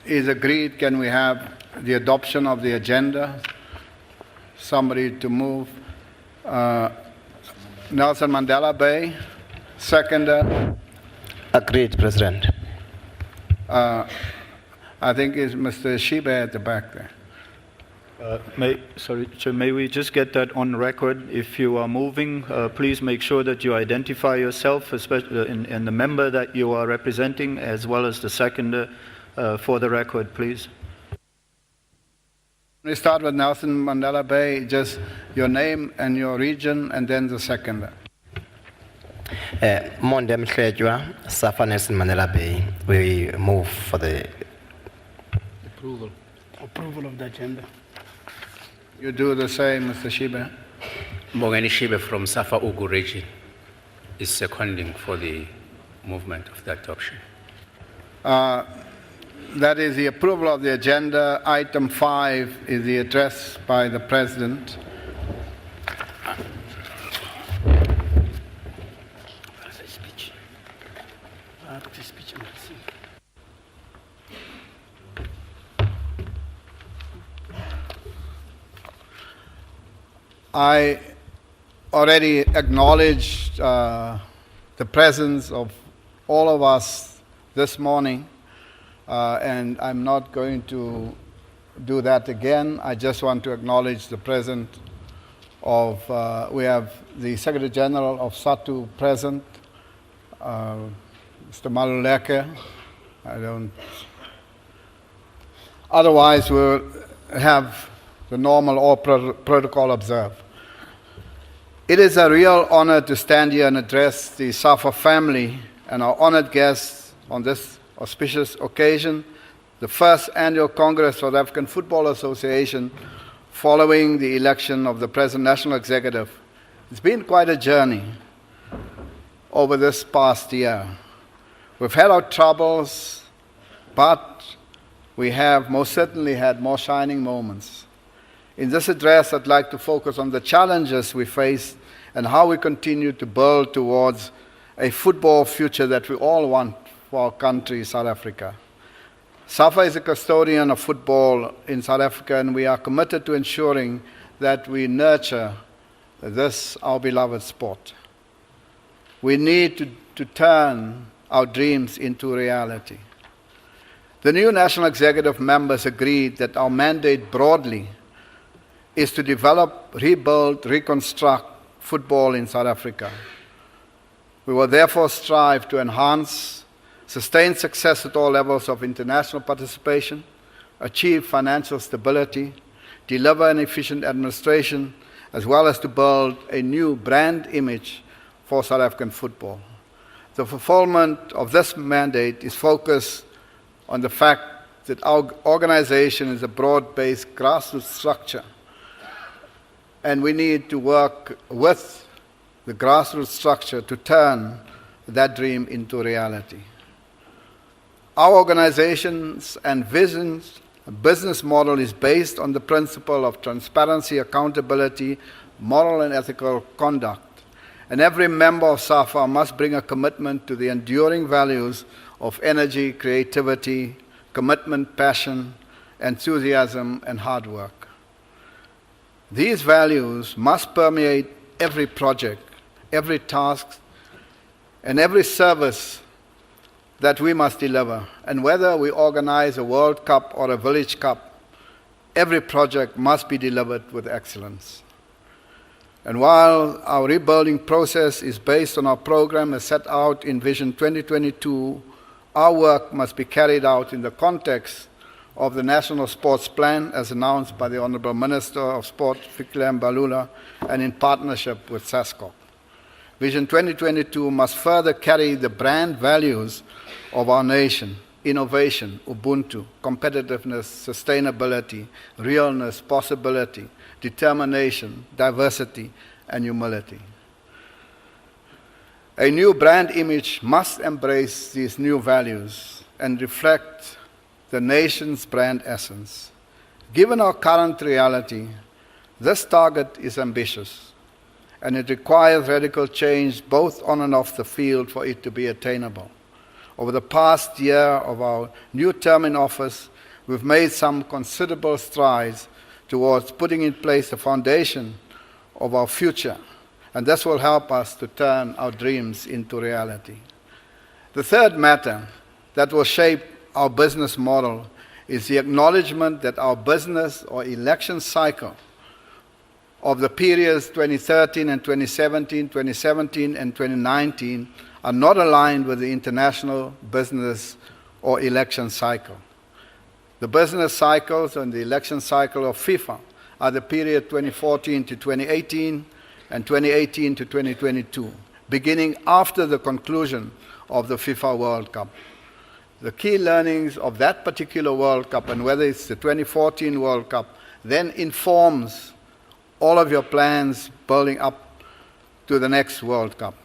is agreed, can we have the adoption of the agenda? Somebody to move. Nelson Mandela Bay, seconder. Agreed, President. I think it's Mr. Shiba at the back there. May we just get that on record? If you are moving, please make sure that you identify yourself, especially and the member that you are representing, as well as the seconder, for the record, please. We start with Nelson Mandela Bay, just your name and your region, and then the seconder. Mondem Shejwa, SAFA Nelson Mandela Bay. We move for the approval of the agenda. You do the same, Mr. Shiba. Mbongeni Shibe from SAFA Ugu region is seconding for the movement of the adoption. That is the approval of the agenda. Item 5 is the address by the President. I already acknowledged the presence of all of us this morning, and I'm not going to do that again. I just want to acknowledge the presence of, we have the Secretary General of SATU present, Mr. Maluleke. Otherwise we'll have the normal protocol observed. It is a real honor to stand here and address the SAFA family and our honored guests on this auspicious occasion, the first annual Congress for the African Football Association following the election of the present National Executive. It's been quite a journey over this past year. We've had our troubles, but we have most certainly had more shining moments. In this address, I'd like to focus on the challenges we face and how we continue to build towards a football future that we all want for our country, South Africa. SAFA is a custodian of football in South Africa, and we are committed to ensuring that we nurture this, our beloved sport. We need to turn our dreams into reality. The new National Executive members agreed that our mandate broadly is to develop, rebuild, reconstruct football in South Africa. We will therefore strive to enhance, sustain success at all levels of international participation, achieve financial stability, deliver an efficient administration, as well as to build a new brand image for South African football. The fulfillment of this mandate is focused on the fact that our organization is a broad-based grassroots structure, and we need to work with the grassroots structure to turn that dream into reality. Our organizations and visions, business model is based on the principle of transparency, accountability, moral and ethical conduct. And every member of SAFA must bring a commitment to the enduring values of energy, creativity, commitment, passion, enthusiasm, and hard work. These values must permeate every project, every task, and every service that we must deliver. And whether we organize a World Cup or a Village Cup, every project must be delivered with excellence. And while our rebuilding process is based on our program as set out in Vision 2022, our work must be carried out in the context of the National Sports Plan as announced by the Honourable Minister of Sport, Fikile Mbalula, and in partnership with SASCOC. Vision 2022 must further carry the brand values of our nation: innovation, Ubuntu, competitiveness, sustainability, realness, possibility, determination, diversity, and humility. A new brand image must embrace these new values and reflect the nation's brand essence. Given our current reality, this target is ambitious, and it requires radical change both on and off the field for it to be attainable. Over the past year of our new term in office, we've made some considerable strides towards putting in place the foundation of our future, and this will help us to turn our dreams into reality. The third matter that will shape our business model is the acknowledgement that our business or election cycle of the periods 2013 and 2017, 2017 and 2019 are not aligned with the international business or election cycle. The business cycles and the election cycle of FIFA are the period 2014 to 2018 and 2018 to 2022, beginning after the conclusion of the FIFA World Cup. The key learnings of that particular World Cup, and whether it's the 2014 World Cup, then informs all of your plans building up to the next World Cup.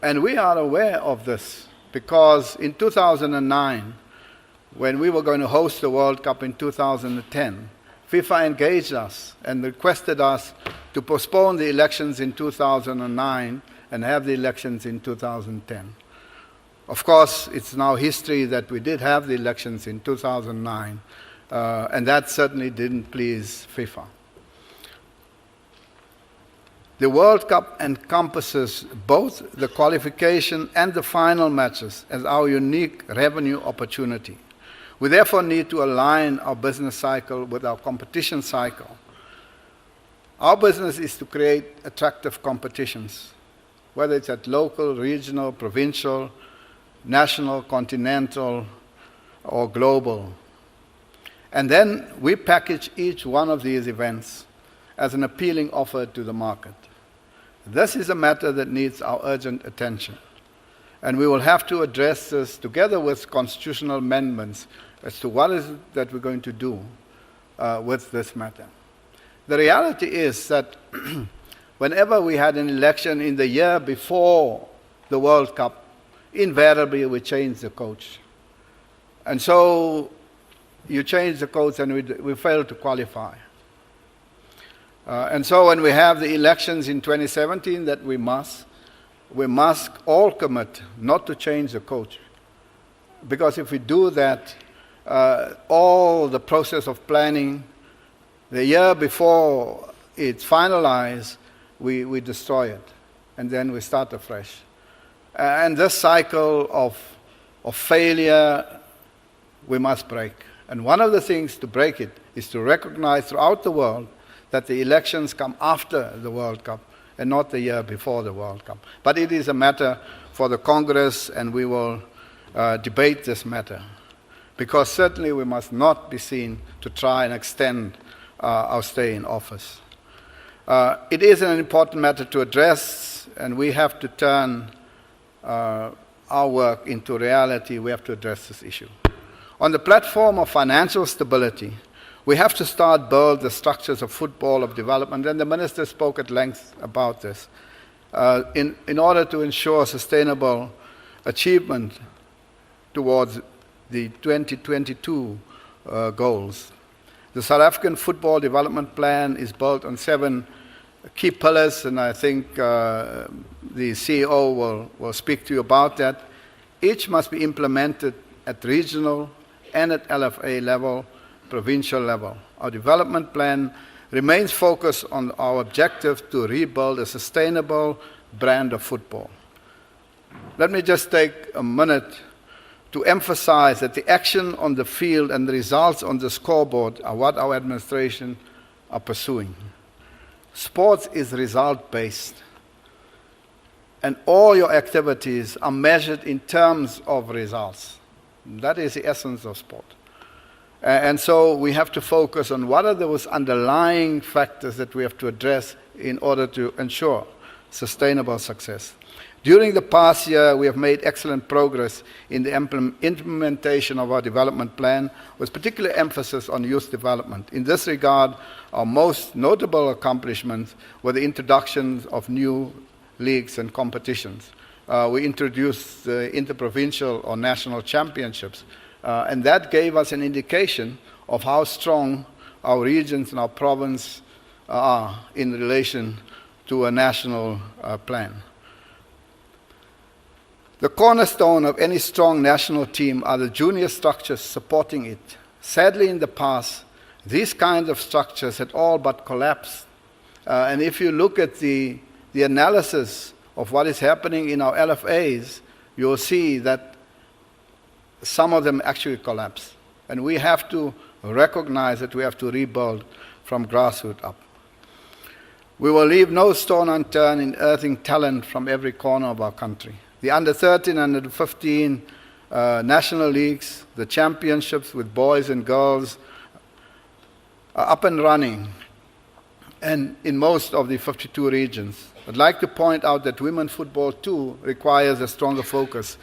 And we are aware of this because in 2009, when we were going to host the World Cup in 2010, FIFA engaged us and requested us to postpone the elections in 2009 and have the elections in 2010. Of course, it's now history that we did have the elections in 2009, and that certainly didn't please FIFA. The World Cup encompasses both the qualification and the final matches as our unique revenue opportunity. We therefore need to align our business cycle with our competition cycle. Our business is to create attractive competitions, whether it's at local, regional, provincial, national, continental, or global. And then we package each one of these events as an appealing offer to the market. This is a matter that needs our urgent attention, and we will have to address this together with constitutional amendments as to what is it that we're going to do with this matter. The reality is that whenever we had an election in the year before the World Cup, invariably we changed the coach. And so you change the coach and we fail to qualify. And so when we have the elections in 2017 that we must all commit not to change the coach. Because if we do that, all the process of planning, the year before it's finalized, we destroy it. And then we start afresh. And this cycle of failure, we must break. And one of the things to break it is to recognize throughout the world that the elections come after the World Cup and not the year before the World Cup. But it is a matter for the Congress, and we will debate this matter. Because certainly we must not be seen to try and extend our stay in office. It is an important matter to address, and we have to turn our work into reality. We have to address this issue. On the platform of financial stability, we have to start build the structures of football of development, and the Minister spoke at length about this, in order to ensure sustainable achievement towards the 2022 goals. The South African Football Development Plan is built on 7 key pillars, and I think the CEO will speak to you about that. Each must be implemented at regional and at LFA level, provincial level. Our development plan remains focused on our objective to rebuild a sustainable brand of football. Let me just take a minute to emphasize that the action on the field and the results on the scoreboard are what our administration are pursuing. Sports is result-based, and all your activities are measured in terms of results. That is the essence of sport. And so we have to focus on what are those underlying factors that we have to address in order to ensure sustainable success. During the past year, we have made excellent progress in the implementation of our development plan, with particular emphasis on youth development. In this regard, our most notable accomplishments were the introduction of new leagues and competitions. We introduced the interprovincial or national championships, and that gave us an indication of how strong our regions and our province are in relation to a national plan. The cornerstone of any strong national team are the junior structures supporting it. Sadly, in the past, these kinds of structures had all but collapsed. And if you look at the analysis of what is happening in our LFAs, you'll see that some of them actually collapse. And we have to recognize that we have to rebuild from grassroots up. We will leave no stone unturned in earthing talent from every corner of our country. The under-13 and under-15 national leagues, the championships with boys and girls are up and running, and in most of the 52 regions. I'd like to point out that women's football too requires a stronger focus.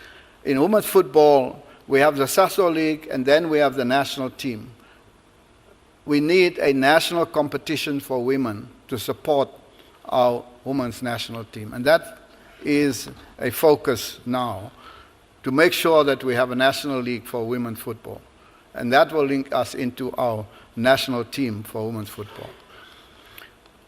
In women's football, we have the SASO League, and then we have the national team. We need a national competition for women to support our women's national team. And that is a focus now, to make sure that we have a national league for women's football. And that will link us into our national team for women's football.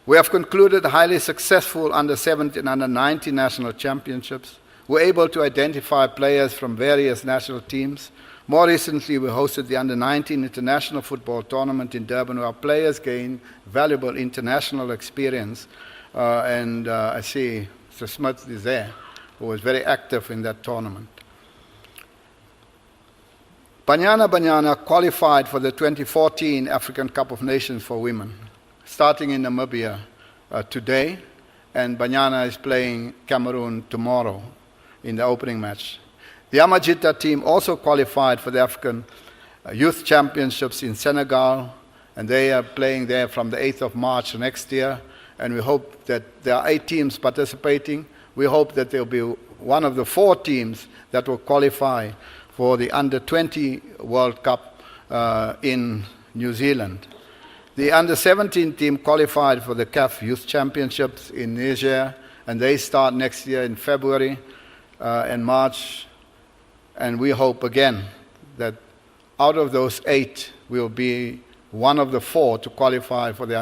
We have concluded highly successful under-17 and under-19 national championships. We're able to identify players from various national teams. More recently, we hosted the under-19 international football tournament in Durban, where our players gained valuable international experience. I see Mr. Smith is there, who was very active in that tournament. Banyana qualified for the 2014 African Cup of Nations for women, starting in Namibia today, and Banyana is playing Cameroon tomorrow in the opening match. The Amajita team also qualified for the African Youth Championships in Senegal, and they are playing there from the 8th of March next year, and we hope that there are 8 teams participating. We hope that there will be one of the 4 teams that will qualify for the Under-20 World Cup in New Zealand. The Under-17 team qualified for the CAF Youth Championships in Niger, and they start next year in February and March. And we hope again that out of those 8, we'll be one of the 4 to qualify for the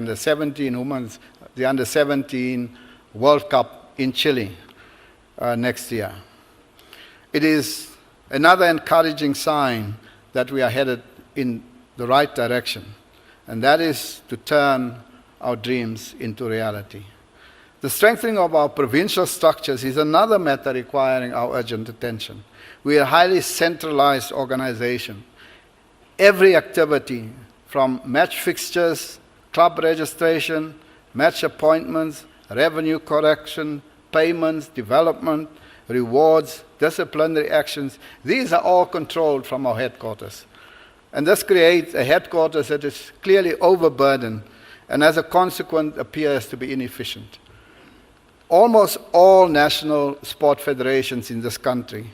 the Under-17 World Cup in Chile next year. It is another encouraging sign that we are headed in the right direction, and that is to turn our dreams into reality. The strengthening of our provincial structures is another matter requiring our urgent attention. We are a highly centralized organization. Every activity, from match fixtures, club registration, match appointments, revenue correction, payments, development, rewards, disciplinary actions, these are all controlled from our headquarters. And this creates a headquarters that is clearly overburdened and as a consequence appears to be inefficient. Almost all national sport federations in this country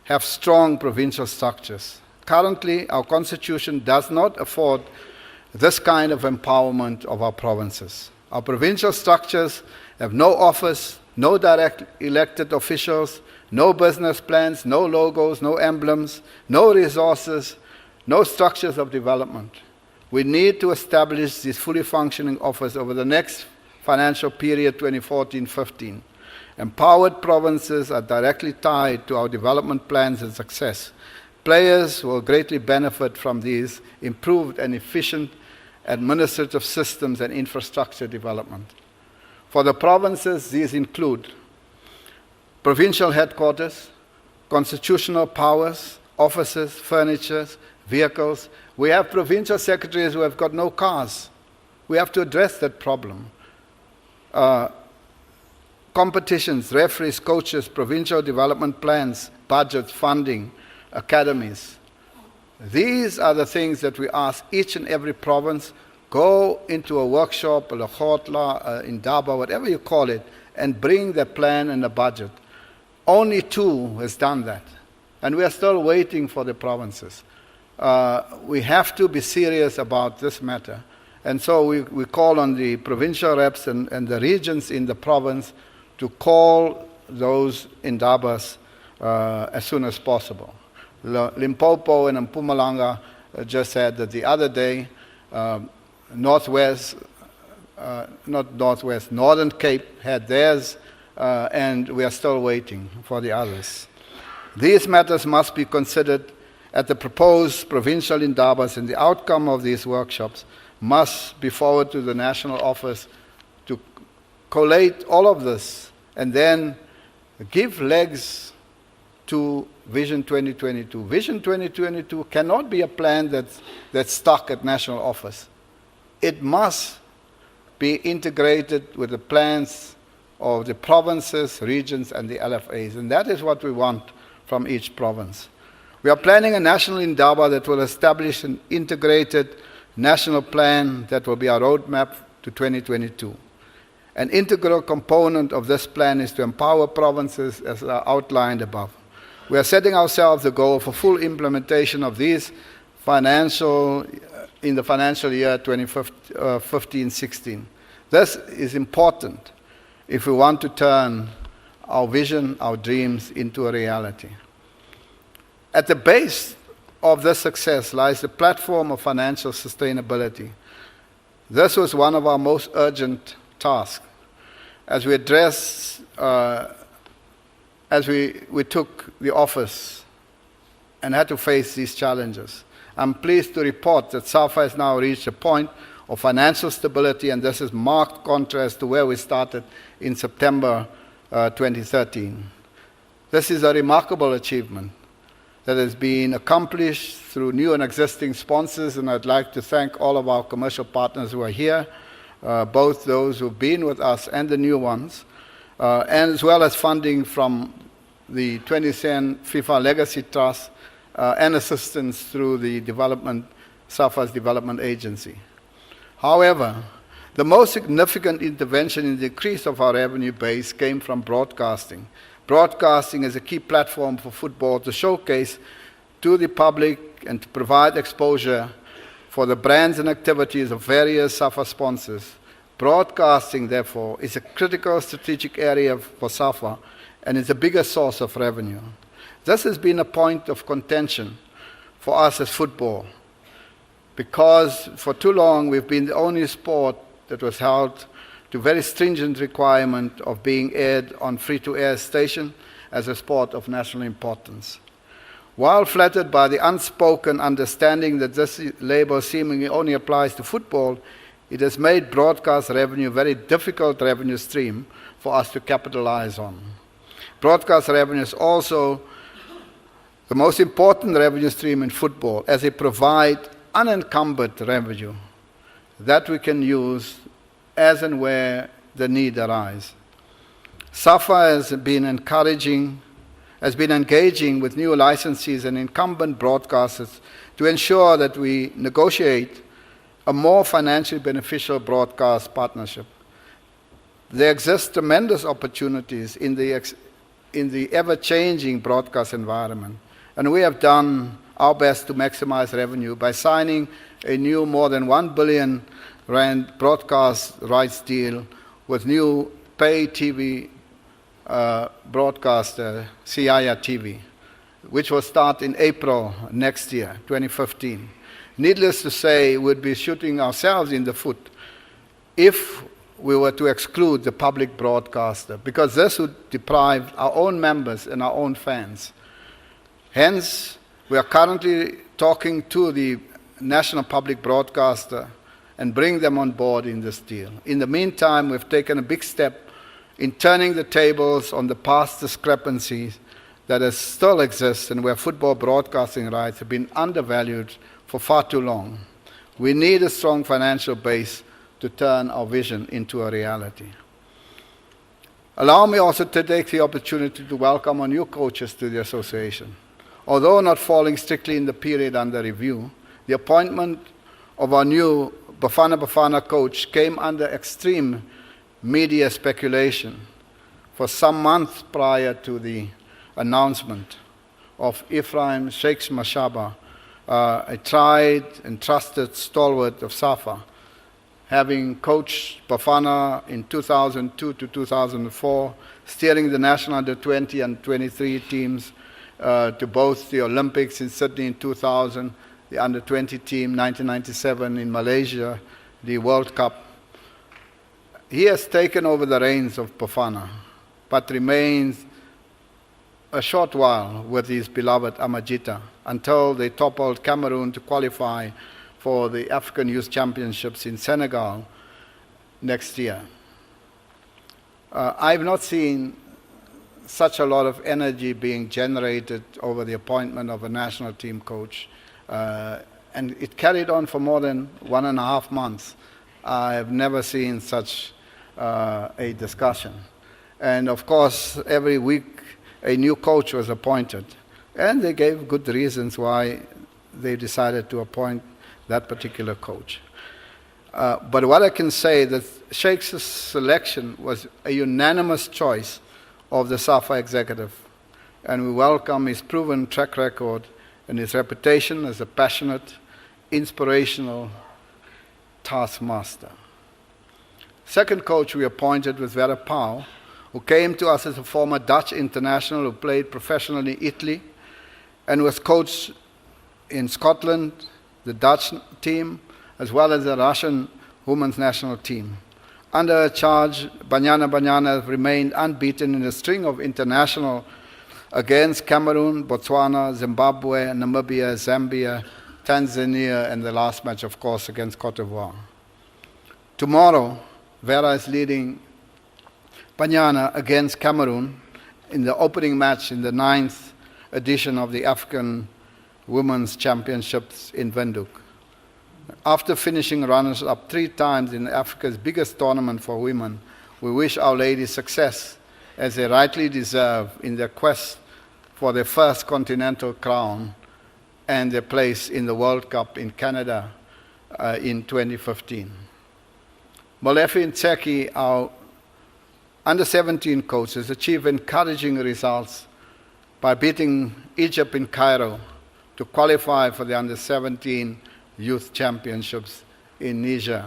have strong provincial structures. Currently, our constitution does not afford this kind of empowerment of our provinces. Our provincial structures have no office, no direct elected officials, no business plans, no logos, no emblems, no resources, no structures of development. We need to establish this fully functioning office over the next financial period, 2014-15. Empowered provinces are directly tied to our development plans and success. Players will greatly benefit from these improved and efficient administrative systems and infrastructure development. For the provinces, these include provincial headquarters, constitutional powers, offices, furniture, vehicles. We have provincial secretaries who have got no cars. We have to address that problem. Competitions, referees, coaches, provincial development plans, budgets, funding, academies. These are the things that we ask each and every province, go into a workshop, a Lahotla, in Daba, whatever you call it, and bring the plan and the budget. Only 2 has done that, and we are still waiting for the provinces. We have to be serious about this matter, and so we call on the provincial reps and the regions in the province to call those Indabas as soon as possible. Limpopo and Mpumalanga just said that the other day, Northern Cape had theirs, and we are still waiting for the others. These matters must be considered at the proposed provincial indabas, and the outcome of these workshops must be forwarded to the national office to collate all of this and then give legs to Vision 2022. Vision 2022 cannot be a plan that's stuck at national office. It must be integrated with the plans of the provinces, regions, and the LFAs, and that is what we want from each province. We are planning a national indaba that will establish an integrated national plan that will be our roadmap to 2022. An integral component of this plan is to empower provinces as outlined above. We are setting ourselves the goal for full implementation of these in the financial year 2015-16. This is important if we want to turn our vision, our dreams into a reality. At the base of this success lies the platform of financial sustainability. This was one of our most urgent tasks as we took the office and had to face these challenges. I'm pleased to report that SAFA has now reached a point of financial stability, and this is marked contrast to where we started in September 2013. This is a remarkable achievement that has been accomplished through new and existing sponsors, and I'd like to thank all of our commercial partners who are here, both those who've been with us and the new ones, and as well as funding from the 20th FIFA Legacy Trust and assistance through the SAFA's development agency. However, the most significant intervention in the increase of our revenue base came from broadcasting. Broadcasting is a key platform for football to showcase to the public and to provide exposure for the brands and activities of various SAFA sponsors. Broadcasting, therefore, is a critical strategic area for SAFA and is the biggest source of revenue. This has been a point of contention for us as football, because for too long we've been the only sport that was held to very stringent requirement of being aired on free-to-air station as a sport of national importance. While flattered by the unspoken understanding that this label seemingly only applies to football, it has made broadcast revenue a very difficult revenue stream for us to capitalize on. Broadcast revenue is also the most important revenue stream in football, as it provides unencumbered revenue that we can use as and where the need arises. SAFA has been engaging with new licensees and incumbent broadcasters to ensure that we negotiate a more financially beneficial broadcast partnership. There exist tremendous opportunities in the ever-changing broadcast environment, and we have done our best to maximize revenue by signing a new more than 1 billion rand broadcast rights deal with new pay TV broadcaster Siaya TV, which will start in April next year, 2015. Needless to say, we'd be shooting ourselves in the foot if we were to exclude the public broadcaster, because this would deprive our own members and our own fans. Hence, we are currently talking to the national public broadcaster and bring them on board in this deal. In the meantime, we've taken a big step in turning the tables on the past discrepancies that still exist and where football broadcasting rights have been undervalued for far too long. We need a strong financial base to turn our vision into a reality. Allow me also to take the opportunity to welcome our new coaches to the association. Although not falling strictly in the period under review, the appointment of our new Bafana coach came under extreme media speculation for some months prior to the announcement of Ephraim Sheikhs Mashaba, a tried and trusted stalwart of SAFA, having coached Bafana in 2002 to 2004, steering the national under-20 and 23 teams to both the Olympics in Sydney in 2000, the under-20 team 1997 in Malaysia, the World Cup. He has taken over the reins of Bafana, but remains a short while with his beloved Amajita until they toppled Cameroon to qualify for the African Youth Championships in Senegal next year. I've not seen such a lot of energy being generated over the appointment of a national team coach. And it carried on for more than 1.5 months. I have never seen such a discussion. And of course, every week a new coach was appointed. And they gave good reasons why they decided to appoint that particular coach. But what I can say that Sheikh's selection was a unanimous choice of the SAFA executive. And we welcome his proven track record and his reputation as a passionate, inspirational taskmaster. Second coach we appointed was Vera Pauw, who came to us as a former Dutch international who played professionally in Italy and was coached in Scotland, the Dutch team, as well as the Russian women's national team. Under her charge, Banyana remained unbeaten in a string of international against Cameroon, Botswana, Zimbabwe, Namibia, Zambia, Tanzania, and the last match, of course, against Cote d'Ivoire. Tomorrow, Vera is leading Banyana against Cameroon in the opening match in the 9th edition of the African Women's Championships in Windhoek. After finishing runners-up 3 times in Africa's biggest tournament for women, we wish our ladies success, as they rightly deserve in their quest for their first continental crown and their place in the World Cup in Canada in 2015. Molefi Ntseki, our under-17 coach, has achieved encouraging results by beating Egypt in Cairo to qualify for the under-17 Youth Championships in Niger.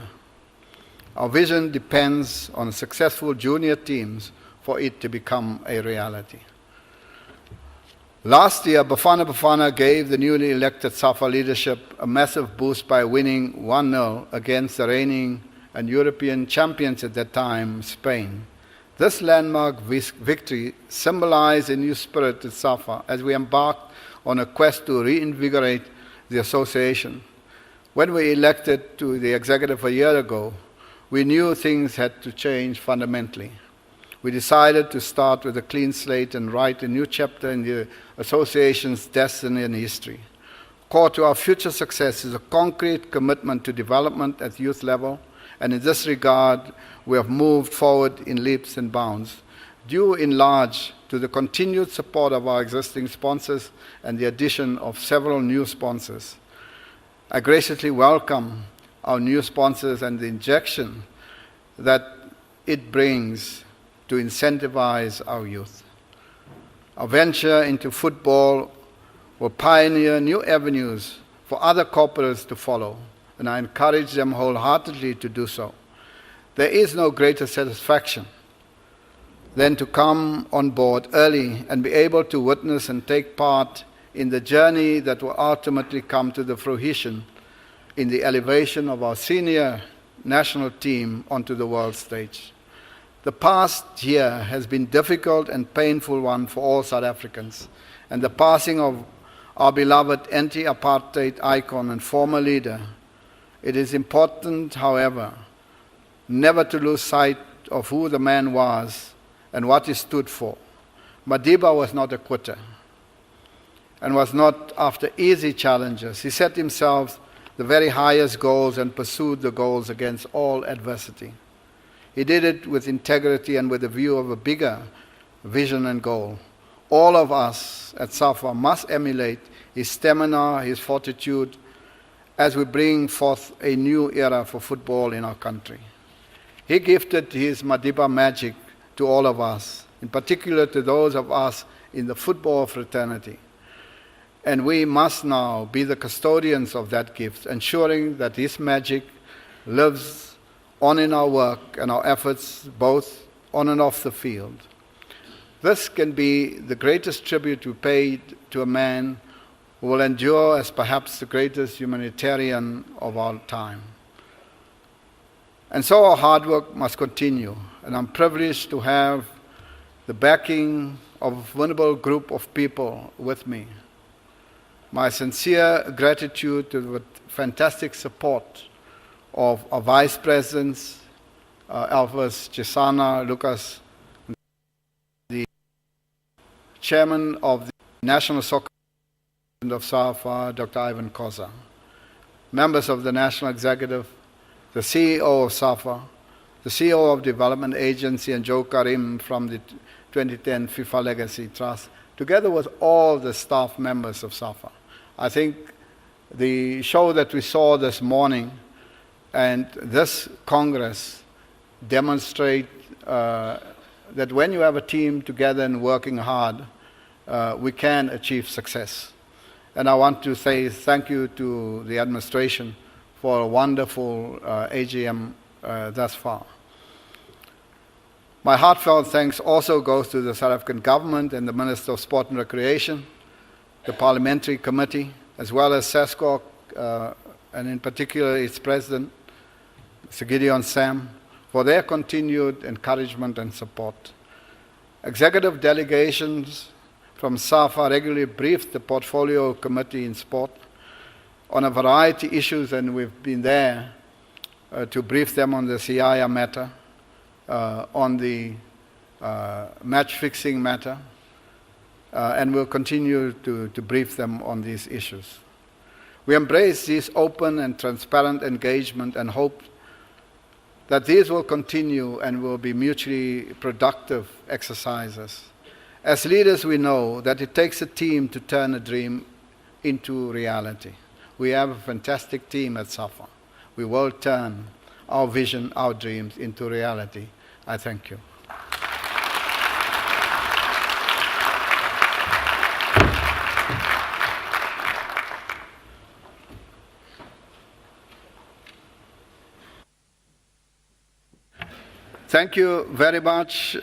Our vision depends on successful junior teams for it to become a reality. Last year, Bafana gave the newly elected SAFA leadership a massive boost by winning 1-0 against the reigning and European champions at that time, Spain. This landmark victory symbolized a new spirit at SAFA as we embarked on a quest to reinvigorate the association. When we elected to the executive a year ago, we knew things had to change fundamentally. We decided to start with a clean slate and write a new chapter in the association's destiny and history. Core to our future success is a concrete commitment to development at youth level, and in this regard, we have moved forward in leaps and bounds, due in large to the continued support of our existing sponsors and the addition of several new sponsors. I graciously welcome our new sponsors and the injection that it brings to incentivize our youth. Our venture into football will pioneer new avenues for other corporates to follow, and I encourage them wholeheartedly to do so. There is no greater satisfaction than to come on board early and be able to witness and take part in the journey that will ultimately come to the fruition in the elevation of our senior national team onto the world stage. The past year has been a difficult and painful one for all South Africans, and the passing of our beloved anti-apartheid icon and former leader. It is important, however, never to lose sight of who the man was and what he stood for. Madiba was not a quitter and was not after easy challenges. He set himself the very highest goals and pursued the goals against all adversity. He did it with integrity and with a view of a bigger vision and goal. All of us at SAFA must emulate his stamina, his fortitude, as we bring forth a new era for football in our country. He gifted his Madiba magic to all of us, in particular to those of us in the football fraternity. And we must now be the custodians of that gift, ensuring that his magic lives on in our work and our efforts, both on and off the field. This can be the greatest tribute we paid to a man who will endure as perhaps the greatest humanitarian of our time. And so our hard work must continue, and I'm privileged to have the backing of a vulnerable group of people with me. My sincere gratitude to the fantastic support of our Vice Presidents, Elvis Chisana, Lucas, the Chairman of the National Soccer of SAFA, Dr. Ivan Koza, members of the National Executive, the CEO of SAFA, the CEO of Development Agency, and Joe Karim from the 2010 FIFA Legacy Trust, together with all the staff members of SAFA. I think the show that we saw this morning and this Congress demonstrate that when you have a team together and working hard, we can achieve success. And I want to say thank you to the administration for a wonderful AGM thus far. My heartfelt thanks also goes to the South African government and the Minister of Sport and Recreation, the Parliamentary Committee, as well as SASCOC, and in particular its President, Sir Gideon Sam, for their continued encouragement and support. Executive delegations from SAFA regularly briefed the Portfolio Committee in Sport on a variety of issues, and we've been there to brief them on the CIA matter, on the match-fixing matter, and we'll continue to brief them on these issues. We embrace this open and transparent engagement and hope that these will continue and will be mutually productive exercises. As leaders, we know that it takes a team to turn a dream into reality. We have a fantastic team at SAFA. We will turn our vision, our dreams into reality. I thank you. Thank you very much.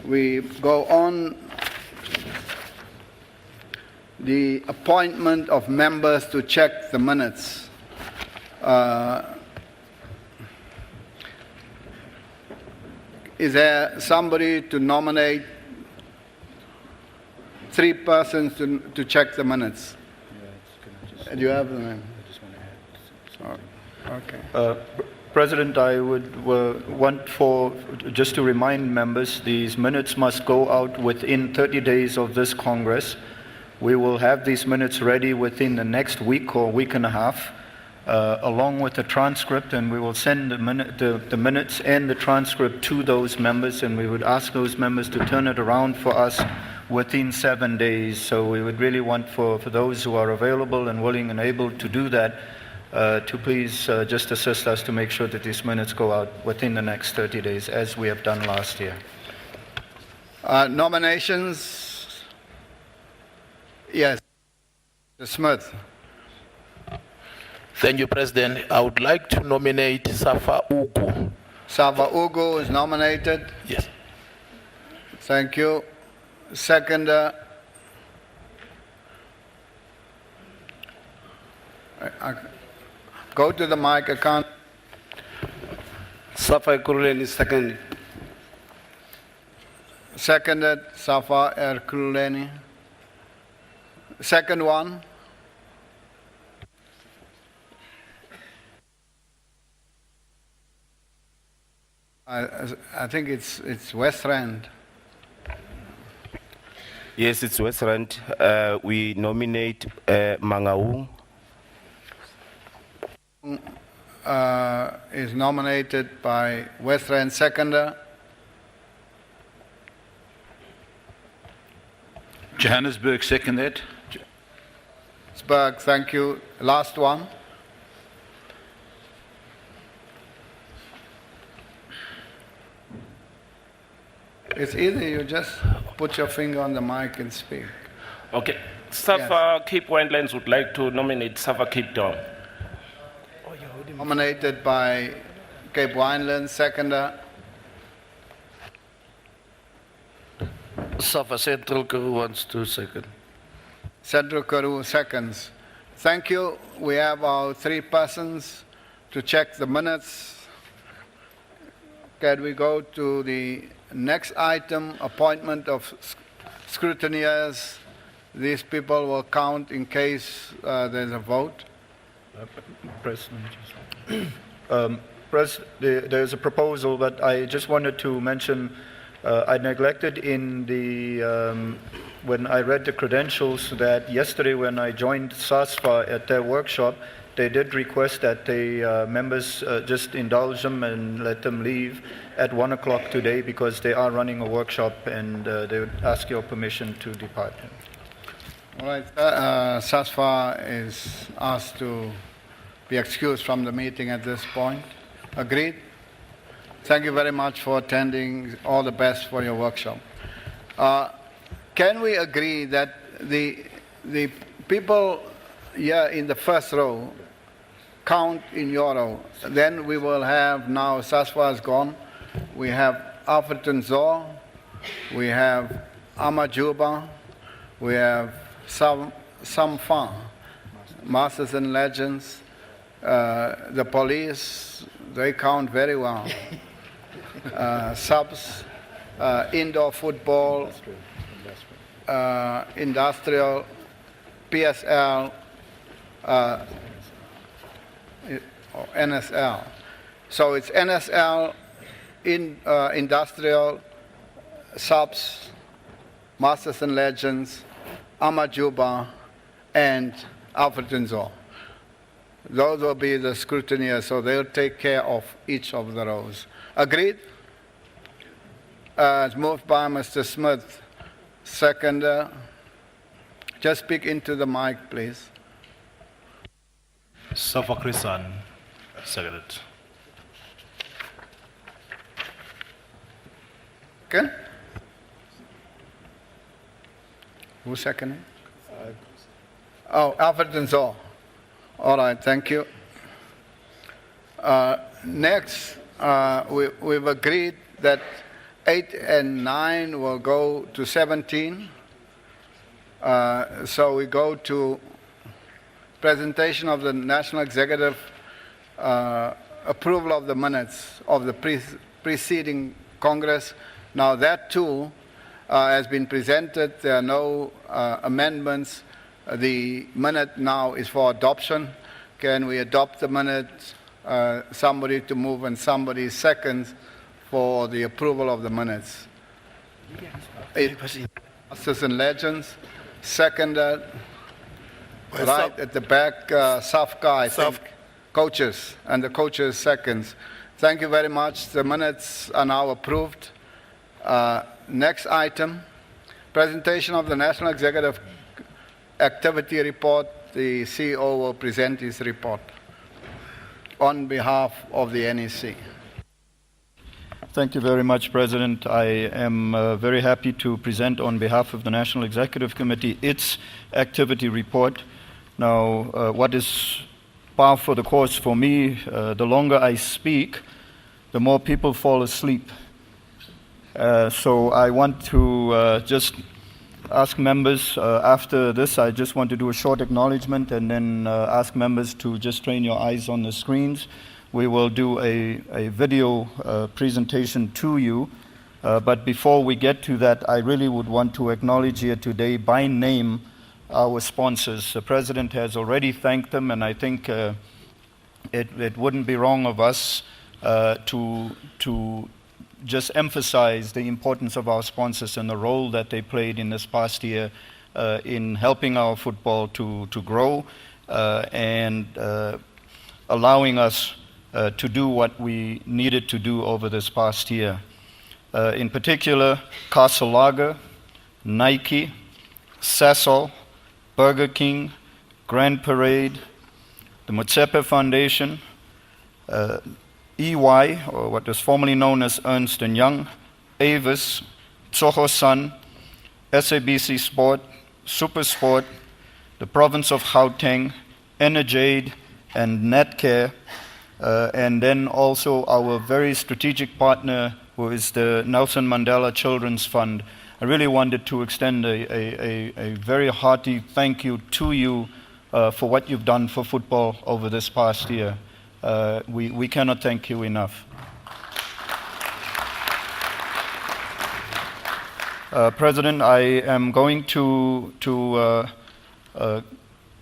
We go on. The appointment of members to check the minutes. Is there somebody to nominate 3 persons to check the minutes? Do you have the name? Okay. President, I would want just to remind members, these minutes must go out within 30 days of this Congress. We will have these minutes ready within the next week or week and a half, along with the transcript, and we will send the minutes and the transcript to those members, and we would ask those members to turn it around for us within 7 days. So we would really want for those who are available and willing and able to do that, to please just assist us to make sure that these minutes go out within the next 30 days, as we have done last year. Nominations? Yes. Mr. Smith. Thank you, President. I would like to nominate Safa Ugu. Safa Ugu is nominated. Yes. Thank you. Seconder. Go to the mic, I can't. Safa Kuruleni, second. Seconded, Safa Erkuleni. Second one. I think it's West Rand. Yes, it's West Rand. We nominate Mangaung. Is nominated by West Rand. Seconder. Johannesburg, seconded. Johannesburg, thank you. Last one. It's either you just put your finger on the mic and speak. Okay. Safa Cape Winelands would like to nominate Safa Cape Town. Nominated by Cape Winelands. Seconder. Safa Central Karoo wants to second. Central Karoo seconds. Thank you. We have our 3 persons to check the minutes. can we go to the next item, appointment of scrutineers? These people will count in case there's a vote. President, there's a proposal, but I just wanted to mention, I neglected in the, when I read the credentials, that yesterday when I joined SASFA at their workshop, they did request that the members just indulge them and let them leave at 1 o'clock today because they are running a workshop and they would ask your permission to depart. All right, SASFA is asked to be excused from the meeting at this point. Agreed? Thank you very much for attending. All the best for your workshop. Can we agree that the people here in the first row count in your row? Then we will have, now SASFA is gone, we have Alfreton Zor, we have Amajuba, we have Samfan, Masters and Legends, the police, they count very well. Subs, indoor football, industrial, PSL, NSL. So it's NSL, industrial, subs, Masters and Legends, Amajuba, and Alfreton Zor. Those will be the scrutineers, so they'll take care of each of the rows. Agreed? It's moved by Mr. Smith. Seconder. Just speak into the mic, please. Safa Krisan, seconded. Okay? Who seconded? Oh, Alfreton Zor. All right, thank you. Next, we've agreed that 8 and 9 will go to 17. So we go to presentation of the National Executive approval of the minutes of the preceding Congress. Now that too has been presented. There are no amendments. The minute now is for adoption. Can we adopt the minute? Somebody to move and somebody seconds for the approval of the minutes. Masters and Legends, seconded. Right at the back, Safka, I think. Coaches, and the coaches seconds. Thank you very much. The minutes are now approved. Next item, presentation of the National Executive Activity Report. The CEO will present his report on behalf of the NEC. Thank you very much, President. I am very happy to present on behalf of the National Executive Committee its activity report. Now, what is par for the course for me, the longer I speak, the more people fall asleep. So I want to just ask members, after this, I just want to do a short acknowledgement and then ask members to just train your eyes on the screens. We will do a video presentation to you. But before we get to that, I really would want to acknowledge here today by name our sponsors. The President has already thanked them, and I think it wouldn't be wrong of us to just emphasize the importance of our sponsors and the role that they played in this past year in helping our football to grow and allowing us to do what we needed to do over this past year. In particular, Castle Lager, Nike, Sasol, Burger King, Grand Parade, the Motsepe Foundation, EY, or what was formerly known as Ernst & Young, Avis, Tsoho Sun, SABC Sport, Supersport, the province of Gauteng, Energade, and Netcare, and then also our very strategic partner, who is the Nelson Mandela Children's Fund. I really wanted to extend a very hearty thank you to you for what you've done for football over this past year. We cannot thank you enough. President, I am going to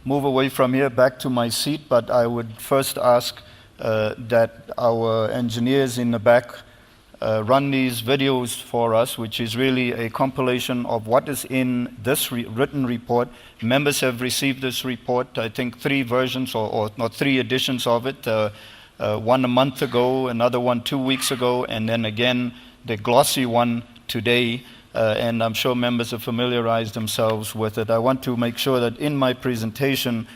move away from here back to my seat, but I would first ask that our engineers in the back run these videos for us, which is really a compilation of what is in this written report. Members have received this report, I think 3 versions or not 3 editions of it, one a month ago, another one 2 weeks ago, and then again the glossy one today. And I'm sure members have familiarized themselves with it. I want to make sure that in my presentation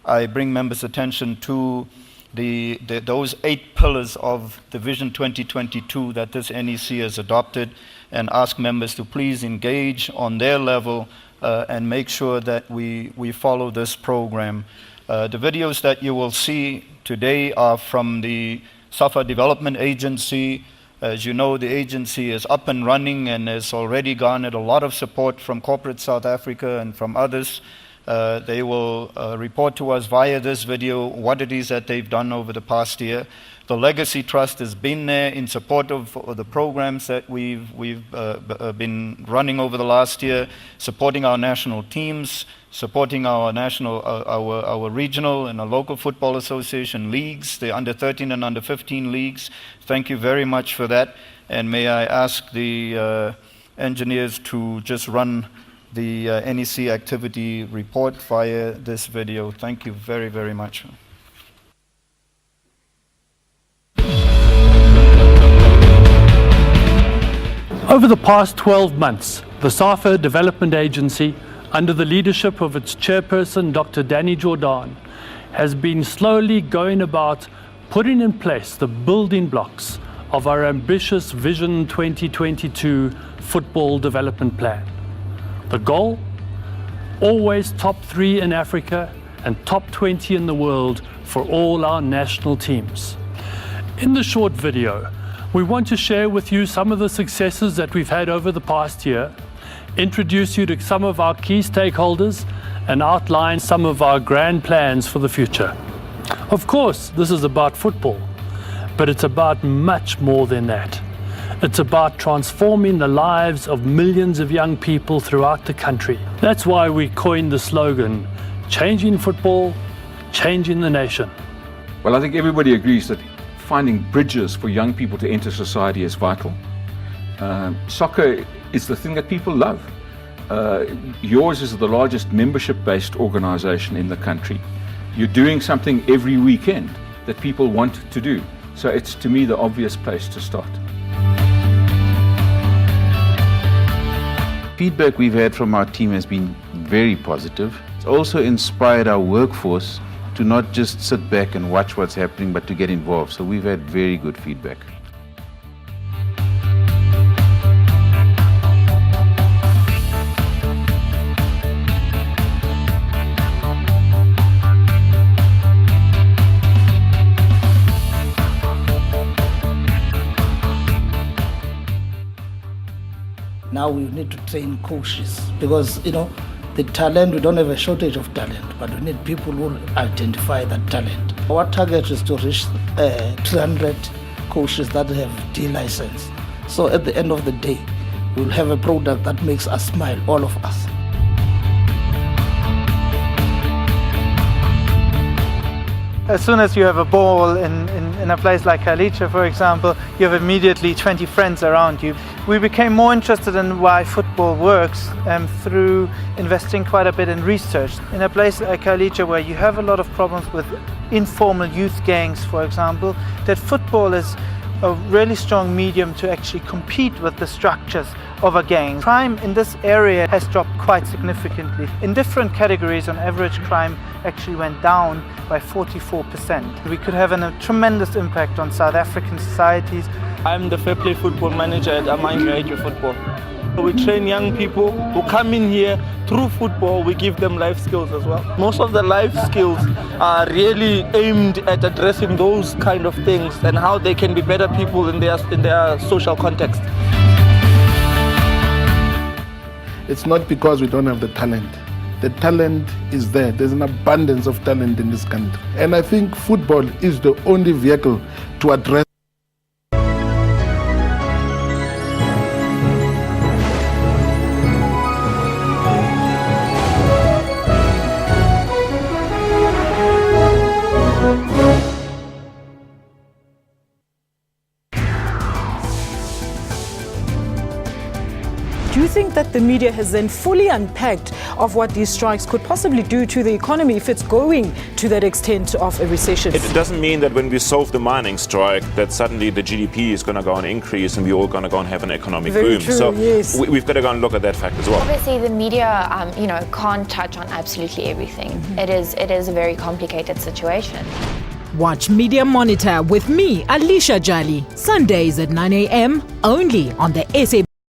I bring members' attention to those 8 pillars of the Vision 2022 that this NEC has adopted, and ask members to please engage on their level and make sure that we follow this program. The videos that you will see today are from the SAFA Development Agency. As you know, the agency is up and running and has already garnered a lot of support from corporate South Africa and from others. They will report to us via this video what it is that they've done over the past year. The Legacy Trust has been there in support of the programs that we've been running over the last year, supporting our national teams, supporting our our regional and our local football association leagues, the under 13 and under 15 leagues. Thank you very much for that. And may I ask the engineers to just run the NEC activity report via this video. Thank you very, very much. Over the past 12 months, the SAFA Development Agency, under the leadership of its chairperson, Dr. Danny Jordaan, has been slowly going about putting in place the building blocks of our ambitious Vision 2022 football development plan. The goal? Always top 3 in Africa and top 20 in the world for all our national teams. In the short video, we want to share with you some of the successes that we've had over the past year, introduce you to some of our key stakeholders, and outline some of our grand plans for the future. Of course, this is about football, but it's about much more than that. It's about transforming the lives of millions of young people throughout the country. That's why we coined the slogan, changing football, changing the nation. Well, I think everybody agrees that finding bridges for young people to enter society is vital. Soccer is the thing that people love. Yours is the largest membership-based organization in the country. You're doing something every weekend that people want to do. So it's, to me, the obvious place to start. Feedback we've had from our team has been very positive. It's also inspired our workforce to not just sit back and watch what's happening, but to get involved. So we've had very good feedback. Now we need to train coaches because, the talent, we don't have a shortage of talent, but we need people who identify that talent. Our target is to reach 300 coaches that have D license. So at the end of the day, we'll have a product that makes us smile, all of us. As soon as you have a ball in a place like Khayelitsha, for example, you have immediately 20 friends around you. We became more interested in why football works through investing quite a bit in research. In a place like Khayelitsha, where you have a lot of problems with informal youth gangs, for example, that football is a really strong medium to actually compete with the structures of a gang. Crime in this area has dropped quite significantly. In different categories, on average, crime actually went down by 44%. We could have a tremendous impact on South African societies. I'm the Fair Play Football Manager at Amangaradio Football. We train young people who come in here through football. We give them life skills as well. Most of the life skills are really aimed at addressing those kind of things and how they can be better people in their social context. It's not because we don't have the talent. The talent is there. There's an abundance of talent in this country. And I think football is the only vehicle to address Do you think that the media has then fully unpacked of what these strikes could possibly do to the economy if it's going to that extent of a recession? It doesn't mean that when we solve the mining strike that suddenly the GDP is going to go and increase and we're all going to go and have an economic Very boom. true, So yes. we've got to go and look at that fact as well. Obviously, the media, can't touch on absolutely everything. It is a very complicated situation. Watch Media Monitor with me, Alicia Jali, Sundays at 9 a.m. only on the SABC.